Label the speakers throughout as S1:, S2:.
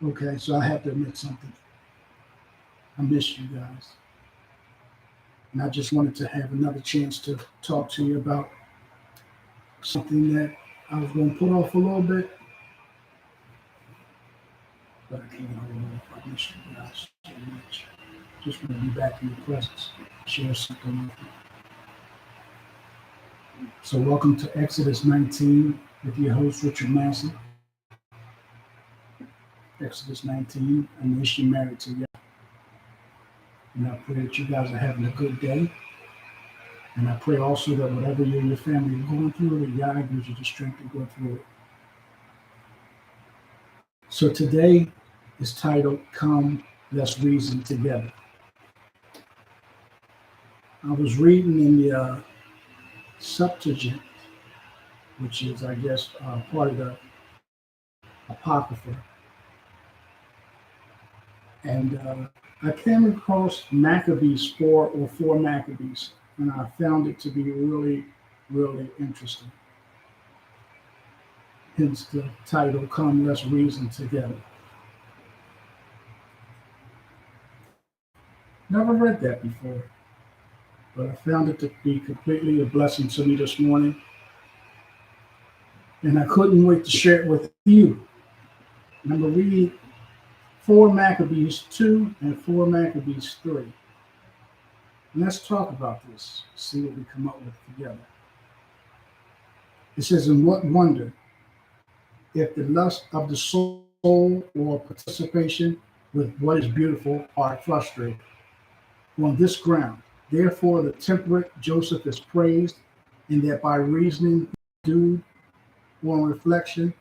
S1: Okay, so I have to admit something. I missed you guys. And I just wanted to have another chance to talk to you about something that I was going to put off a little bit, but I can't hold off. I miss you guys so much. Just want to be back in your presence, share something with you. So, welcome to Exodus 19 with your host, Richard Massey. Exodus 19, and wish you married to you. And I pray that you guys are having a good day. And I pray also that whatever you and your family are going through, that God gives you the strength to go through it. So today is titled, Come, Let's Reason Together. I was reading in the Septuagint, which is, I guess, part of the Apocrypha. And I came across Maccabees 4 or 4 Maccabees, and I found it to be really, really interesting. Hence the title, Come, Let's Reason Together. Never read that before, but I found it to be completely a blessing to me this morning, and I couldn't wait to share it with you. And I'm going to read 4 Maccabees 2 and 4 Maccabees 3. And let's talk about this, see what we come up with together. It says, "In what wonder, if the lust of the soul or participation with what is beautiful are frustrated on this ground. Therefore, the temperate Joseph is praised, in that by reasoning, due on reflection,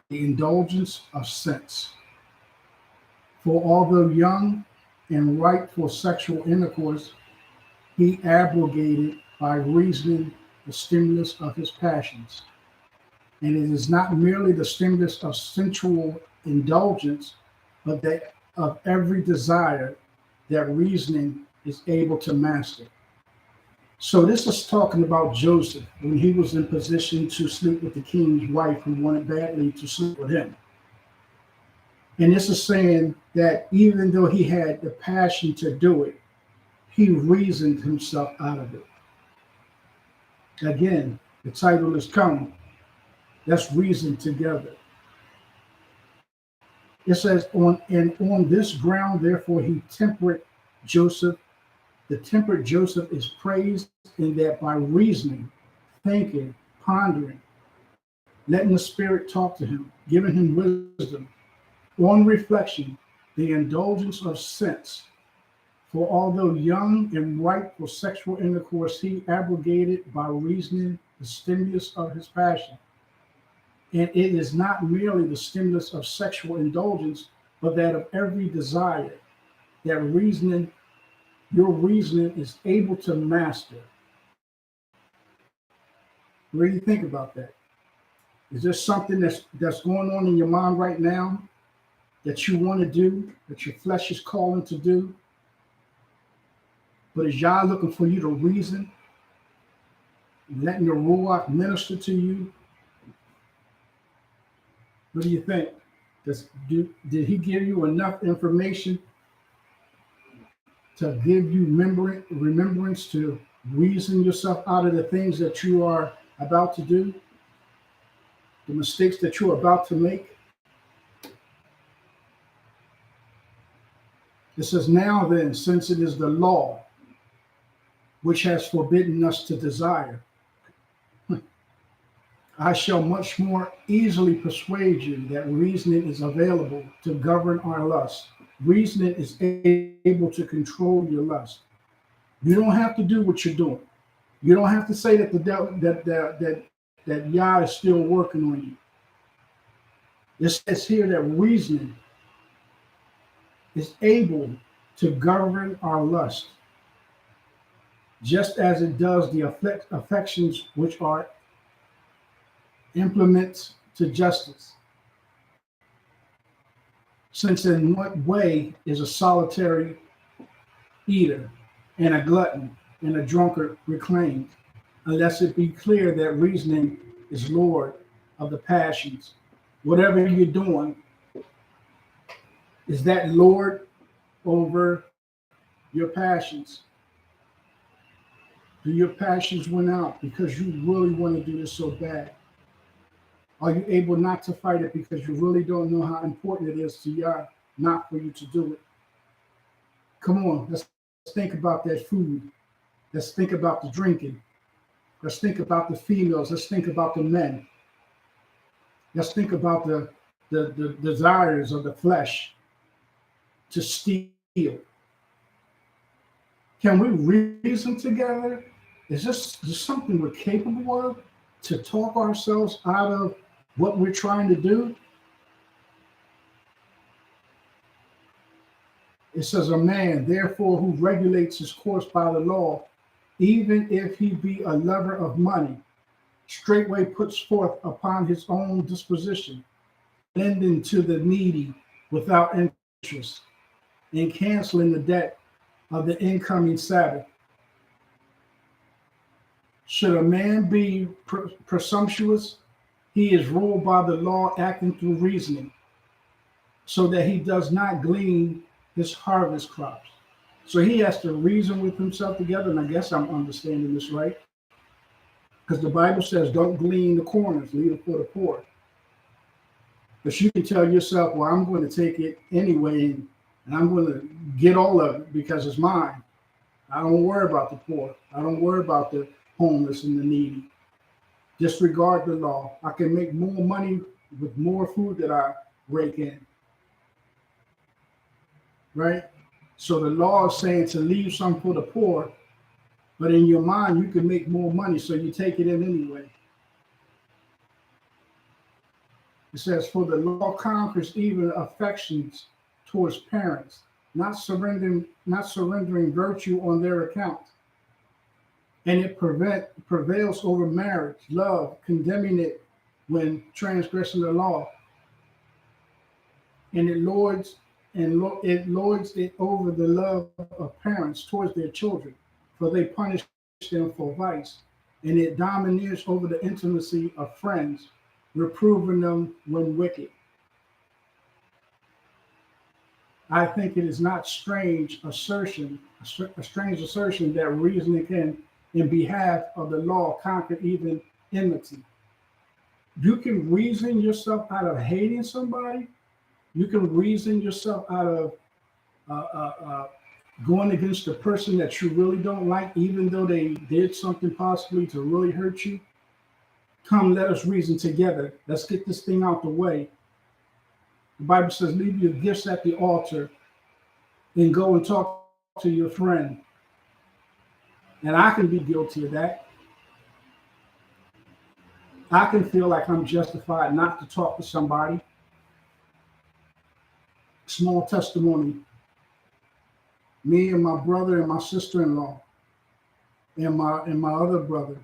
S1: the indulgence of sense. For although young and ripe for sexual intercourse, he abrogated by reasoning the stimulus of his passions. And it is not merely the stimulus of sensual indulgence, but that of every desire that reasoning is able to master." So this is talking about Joseph when he was in position to sleep with the king's wife who wanted badly to sleep with him. And this is saying that even though he had the passion to do it, he reasoned himself out of it. Again, the title is Come, Let's Reason Together. It says, on this ground, therefore, he temperate Joseph. The temperate Joseph is praised in that by reasoning, thinking, pondering, letting the Spirit talk to him, giving him wisdom, on reflection, the indulgence of sense. For although young and ripe for sexual intercourse, he abrogated by reasoning the stimulus of his passion. And it is not merely the stimulus of sexual indulgence, but that of every desire, that reasoning, your reasoning is able to master. What do you think about that? Is there something that's going on in your mind right now that you want to do, that your flesh is calling to do? But is Yah looking for you to reason, letting the Ruach minister to you? What do you think? Did he give you enough information to give you remembrance to reason yourself out of the things that you are about to do, the mistakes that you're about to make? It says, "Now then, since it is the law which has forbidden us to desire, I shall much more easily persuade you that reasoning is available to govern our lust. Reasoning is able to control your lust. You don't have to do what you're doing. You don't have to say that the devil, that Yah is still working on you. It says here that reasoning is able to govern our lust, just as it does the affections which are implements to justice. Since in what way is a solitary eater and a glutton and a drunkard reclaimed, unless it be clear that reasoning is Lord of the passions? Whatever you're doing, Is that Lord over your passions? Do your passions win out because you really want to do this so bad? Are you able not to fight it because you really don't know how important it is to you, not for you to do it? Come on, let's think about that food. Let's think about the drinking. Let's think about the females. Let's think about the men. Let's think about the desires of the flesh to steal. Can we reason together? Is this something we're capable of to talk ourselves out of what we're trying to do? It says, a man, therefore, who regulates his course by the law, even if he be a lover of money, straightway puts forth upon his own disposition, lending to the needy without interest, and canceling the debt of the incoming Sabbath. Should a man be presumptuous, he is ruled by the law, acting through reasoning, so that he does not glean his harvest crops. So he has to reason with himself together, and I guess I'm understanding this right, because the Bible says, don't glean the corners, leave it for the poor. But you can tell yourself, well, I'm going to take it anyway, and I'm going to get all of it because it's mine. I don't worry about the poor. I don't worry about the homeless and the needy. Disregard the law. I can make more money with more food that I rake in. Right? So the law is saying to leave some for the poor, but in your mind, you can make more money, so you take it in anyway. It says, for the law conquers even affections towards parents, not surrendering virtue on their account. And it prevails over marriage, love, condemning it when transgressing the law. And it lords it over the love of parents towards their children, for they punish them for vice. And it domineers over the intimacy of friends, reproving them when wicked. I think it is not a strange assertion that reasoning can, in behalf of the law, conquer even enmity. You can reason yourself out of hating somebody. You can reason yourself out of going against a person that you really don't like, even though they did something possibly to really hurt you. Come, let us reason together. Let's get this thing out the way. The Bible says, leave your gifts at the altar and go and talk to your friend. And I can be guilty of that. I can feel like I'm justified not to talk to somebody. Small testimony. Me and my brother and my sister-in-law and my other brother,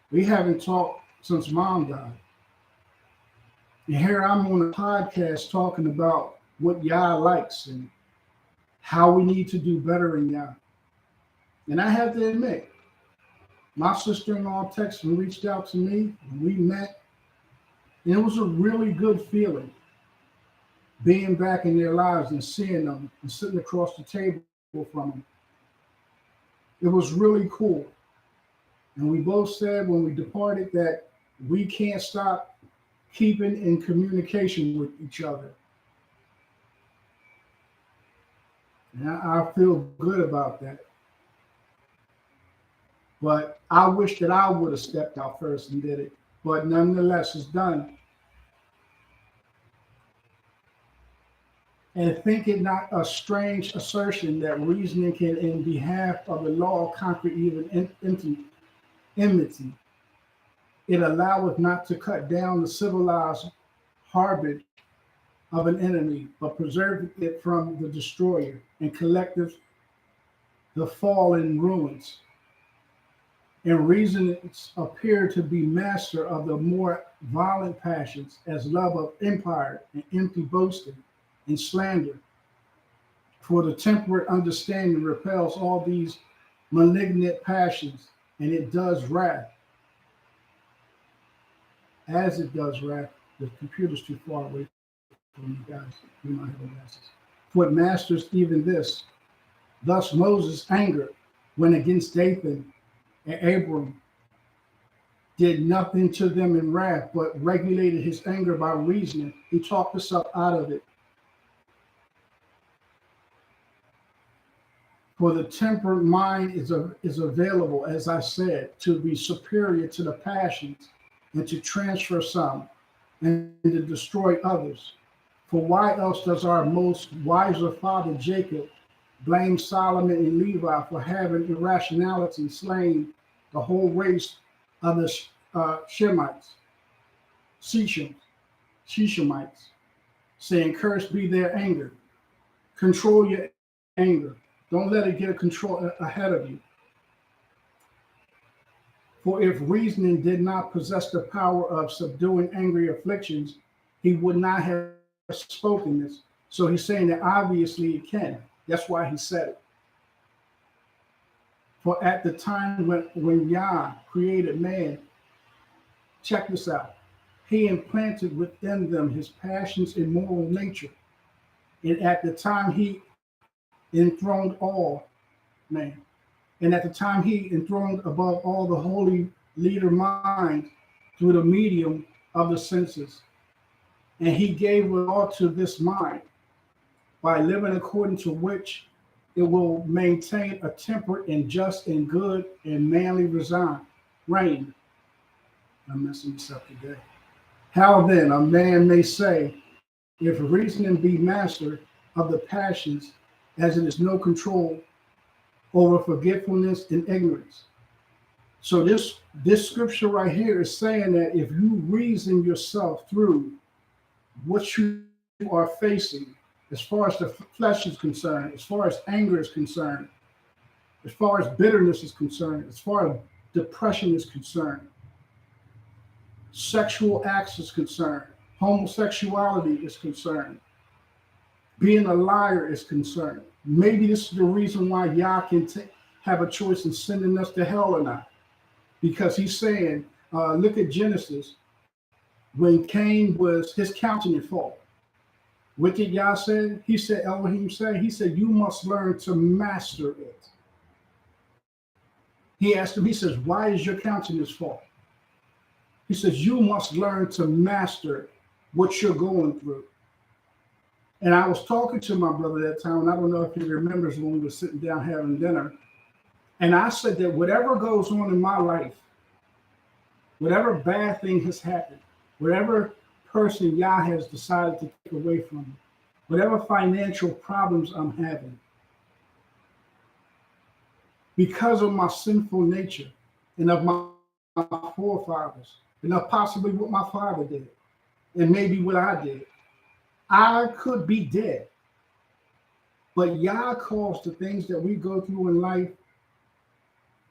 S1: we haven't talked since mom died. And here I'm on a podcast talking about what Yah likes and how we need to do better in Yah. And I have to admit, my sister-in-law texted and reached out to me, and we met, and it was a really good feeling being back in their lives and seeing them and sitting across the table from them. It was really cool. And we both said when we departed that we can't stop keeping in communication with each other. And I feel good about that. But I wish that I would have stepped out first and did it. But nonetheless, it's done. And think it not a strange assertion that reasoning can, in behalf of the law, conquer even enmity. It alloweth not to cut down the civilized harbage of an enemy, but preserveth it from the destroyer, and collecteth the fallen ruins. And reasonings appear to be master of the more violent passions, as love of empire and empty boasting and slander. For the temperate understanding repels all these malignant passions, and it does wrath. As it does wrath, the computer's too far away. You guys, you might have glasses. For it masters even this. Thus Moses' anger went against Dathan and Abram, did nothing to them in wrath, but regulated his anger by reasoning. He talked himself out of it. For the tempered mind is available, as I said, to be superior to the passions and to transfer some and to destroy others. For why else does our most wiser father Jacob blame Solomon and Levi for having irrationality, slaying the whole race of the Shemites, Shechemites, saying, "Cursed be their anger." Control your anger. Don't let it get control ahead of you. For if reasoning did not possess the power of subduing angry afflictions, he would not have spoken this. So he's saying that obviously it can. That's why he said it. For at the time when Yah created man, check this out, he implanted within them his passions and moral nature. And at the time he enthroned all man. And at the time he enthroned above all the holy leader mind through the medium of the senses. And he gave it all to this mind by living according to which it will maintain a temperate and just and good and manly reign. I'm messing this up today. How then a man may say, if reasoning be master of the passions, as it is no control over forgetfulness and ignorance. So this scripture right here is saying that if you reason yourself through what you are facing, as far as the flesh is concerned, as far as anger is concerned, as far as bitterness is concerned, as far as depression is concerned, sexual acts is concerned, homosexuality is concerned, being a liar is concerned. Maybe this is the reason why Yah can have a choice in sending us to hell or not. Because he's saying, look at Genesis, when Cain was, his countenance fall. What did Yah say? He said, Elohim said, he said, you must learn to master it. He asked him, he says, why is your countenance fall? He says, you must learn to master what you're going through. And I was talking to my brother that time, and I don't know if he remembers when we were sitting down having dinner. And I said that whatever goes on in my life, whatever bad thing has happened, whatever person Yah has decided to take away from me, whatever financial problems I'm having, because of my sinful nature and of my forefathers, and of possibly what my father did, and maybe what I did, I could be dead. But Yah calls the things that we go through in life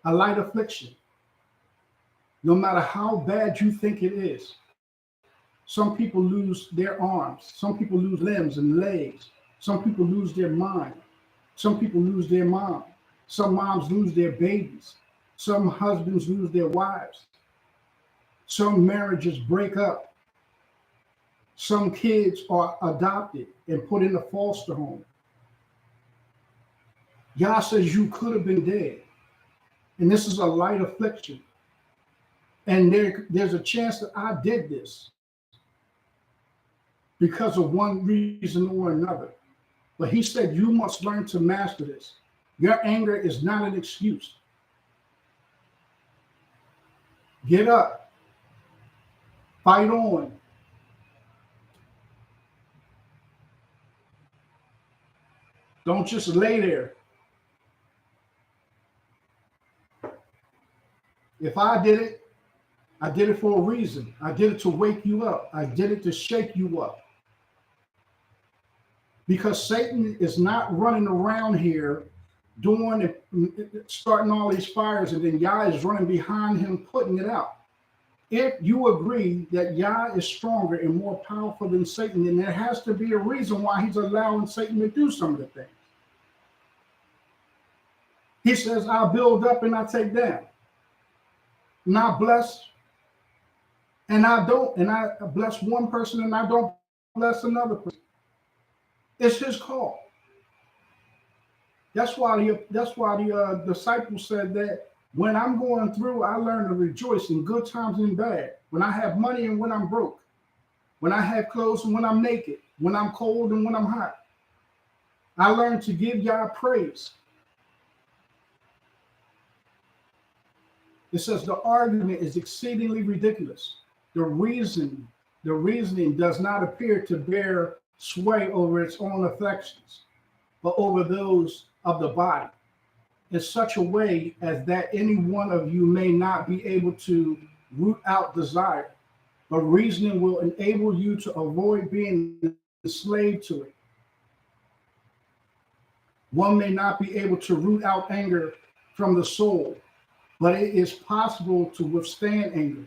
S1: a light affliction. No matter how bad you think it is. Some people lose their arms. Some people lose limbs and legs. Some people lose their mind. Some people lose their mom. Some moms lose their babies. Some husbands lose their wives. Some marriages break up. Some kids are adopted and put in a foster home. Yah says you could have been dead. And this is a light affliction. And there's a chance that I did this because of one reason or another. But he said, you must learn to master this. Your anger is not an excuse. Get up. Fight on. Don't just lay there. If I did it for a reason. I did it to wake you up. I did it to shake you up. Because Satan is not running around here starting all these fires, and then Yah is running behind him putting it out. If you agree that Yah is stronger and more powerful than Satan, then there has to be a reason why he's allowing Satan to do some of the things. He says, I'll build up and I take down. And I bless and I don't. And I bless one person and I don't bless another person. It's his call. That's why the disciples said that when I'm going through, I learn to rejoice in good times and bad. When I have money and when I'm broke. When I have clothes and when I'm naked. When I'm cold and when I'm hot. I learn to give Yah praise. It says the argument is exceedingly ridiculous. The reasoning does not appear to bear sway over its own affections, but over those of the body, in such a way as that any one of you may not be able to root out desire, but reasoning will enable you to avoid being enslaved to it. One may not be able to root out anger from the soul, but it is possible to withstand anger.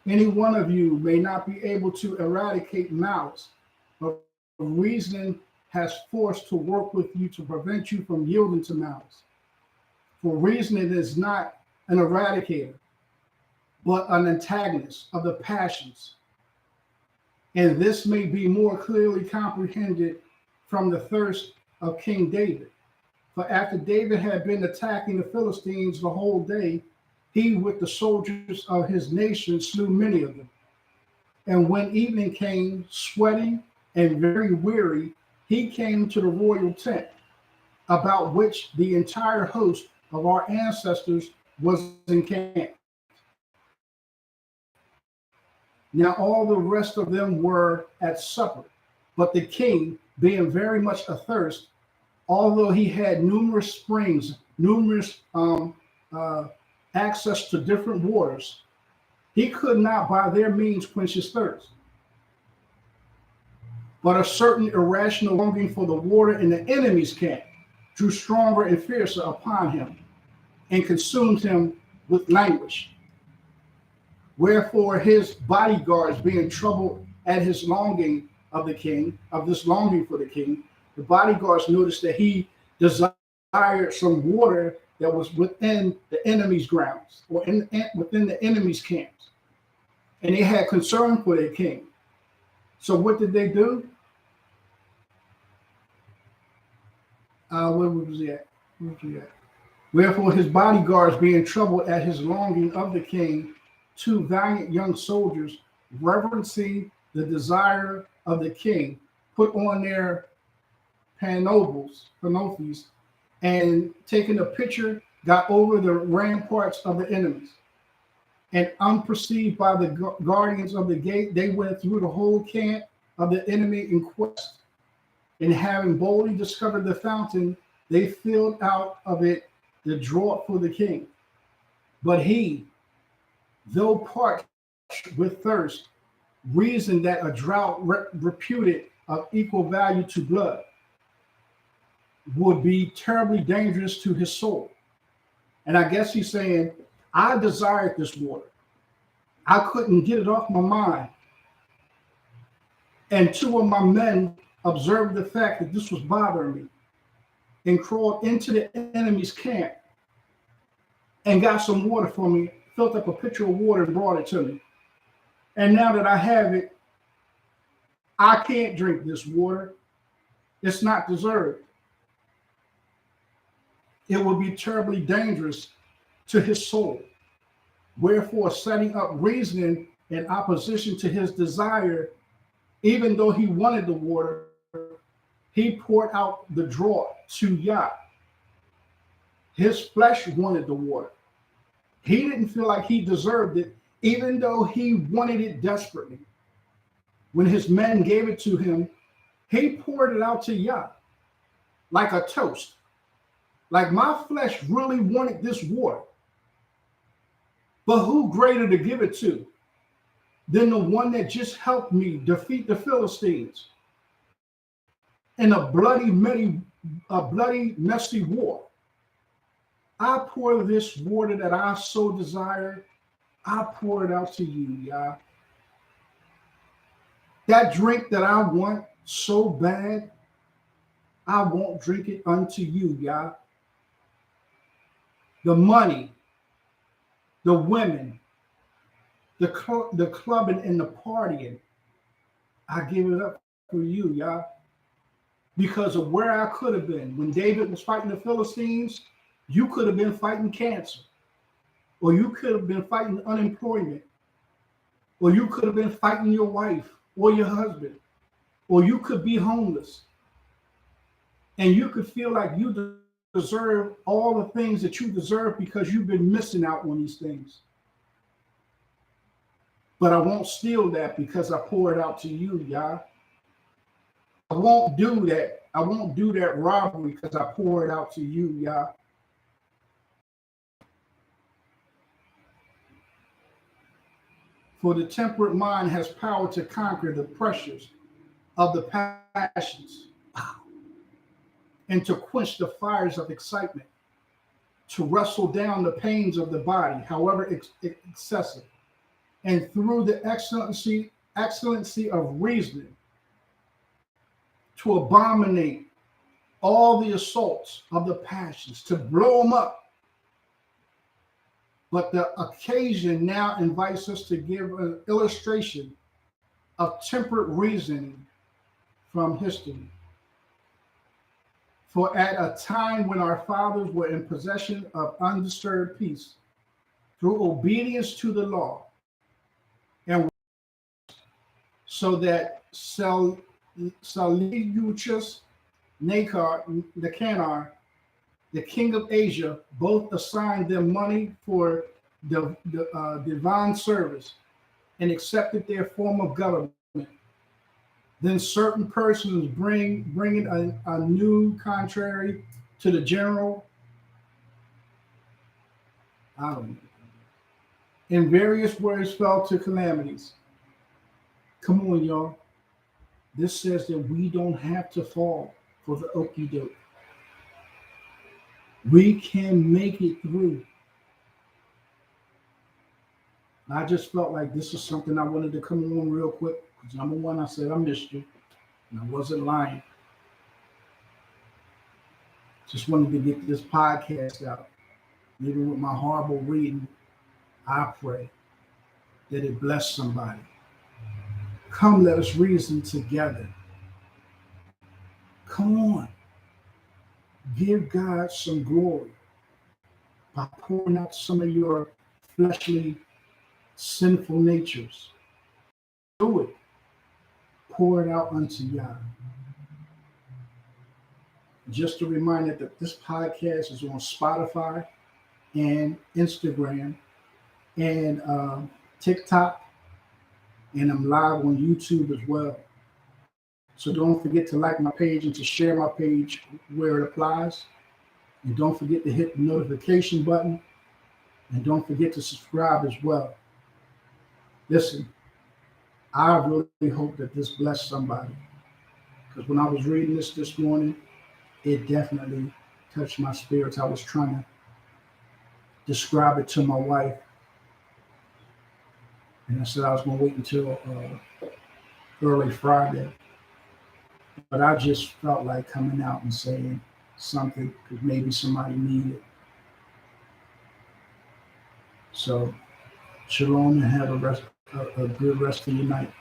S1: Any one of you may not be able to eradicate malice, but reasoning has force to work with you to prevent you from yielding to malice. For reasoning is not an eradicator, but an antagonist of the passions. And this may be more clearly comprehended from the thirst of King David. For after David had been attacking the Philistines the whole day, he with the soldiers of his nation slew many of them. And when evening came, sweating and very weary, he came to the royal tent, about which the entire host of our ancestors was encamped. Now all the rest of them were at supper, but the king, being very much athirst, although he had numerous springs, numerous access to different waters, he could not by their means quench his thirst. But a certain irrational longing for the water in the enemy's camp drew stronger and fiercer upon him, and consumed him with languish. Wherefore his bodyguards, being troubled at his longing of the king, of this longing for the king, the bodyguards noticed that he desired some water that was within the enemy's grounds, or within the enemy's camps. And they had concern for their king. So what did they do? Where was he at? Wherefore his bodyguards, being troubled at his longing of the king, two valiant young soldiers, reverencing the desire of the king, put on their panoplies, and taking a pitcher, got over the ramparts of the enemies. And unperceived by the guardians of the gate, they went through the whole camp of the enemy in quest. And having boldly discovered the fountain, they filled out of it the draught for the king. But he, though parched with thirst, reasoned that a draught reputed of equal value to blood would be terribly dangerous to his soul. And I guess he's saying, I desired this water. I couldn't get it off my mind. And two of my men observed the fact that this was bothering me and crawled into the enemy's camp and got some water for me, filled up a pitcher of water and brought it to me. And now that I have it, I can't drink this water. It's not deserved. It will be terribly dangerous to his soul. Wherefore, setting up reasoning in opposition to his desire, even though he wanted the water, he poured out the draught to Yah. His flesh wanted the water. He didn't feel like he deserved it, even though he wanted it desperately. When his men gave it to him, he poured it out to Yah like a toast. Like my flesh really wanted this water. But who greater to give it to than the one that just helped me defeat the Philistines in a bloody, messy war? I pour this water that I so desire, I pour it out to you, Yah. That drink that I want so bad, I won't drink it unto you, Yah. The money, the women, the clubbing and the partying, I give it up for you, y'all. Because of where I could have been. When David was fighting the Philistines, you could have been fighting cancer, or you could have been fighting unemployment, or you could have been fighting your wife or your husband, or you could be homeless. And you could feel like you deserve all the things that you deserve because you've been missing out on these things. But I won't steal that because I pour it out to you, y'all. I won't do that. I won't do that robbery because I pour it out to you, y'all. For the temperate mind has power to conquer the pressures of the passions and to quench the fires of excitement, to wrestle down the pains of the body, however excessive, and through the excellency of reasoning, to abominate all the assaults of the passions, to blow them up. But the occasion now invites us to give an illustration of temperate reasoning from history. For at a time when our fathers were in possession of undisturbed peace, through obedience to the law, and so that Seleucus Nicanor, the king of Asia, both assigned them money for the divine service and accepted their form of government. Then certain persons bringing a new contrary to the general, I don't know, in various words fell to calamities. Come on, y'all. This says that we don't have to fall for the okie doke. We can make it through. I just felt like this is something I wanted to come on real quick. Because number one, I said I missed you. And I wasn't lying. Just wanted to get this podcast out. Maybe with my horrible reading, I pray that it bless somebody. Come, let us reason together. Come on. Give God some glory by pouring out some of your fleshly, sinful natures. Do it. Pour it out unto Yah. Just a reminder that this podcast is on Spotify and Instagram and TikTok, and I'm live on YouTube as well. So don't forget to like my page and to share my page where it applies. And don't forget to hit the notification button. And don't forget to subscribe as well. Listen, I really hope that this blessed somebody. Because when I was reading this morning, it definitely touched my spirits. I was trying to describe it to my wife. And I said I was going to wait until early Friday. But I just felt like coming out and saying something because maybe somebody needed it. So, shalom and have a good rest of your night.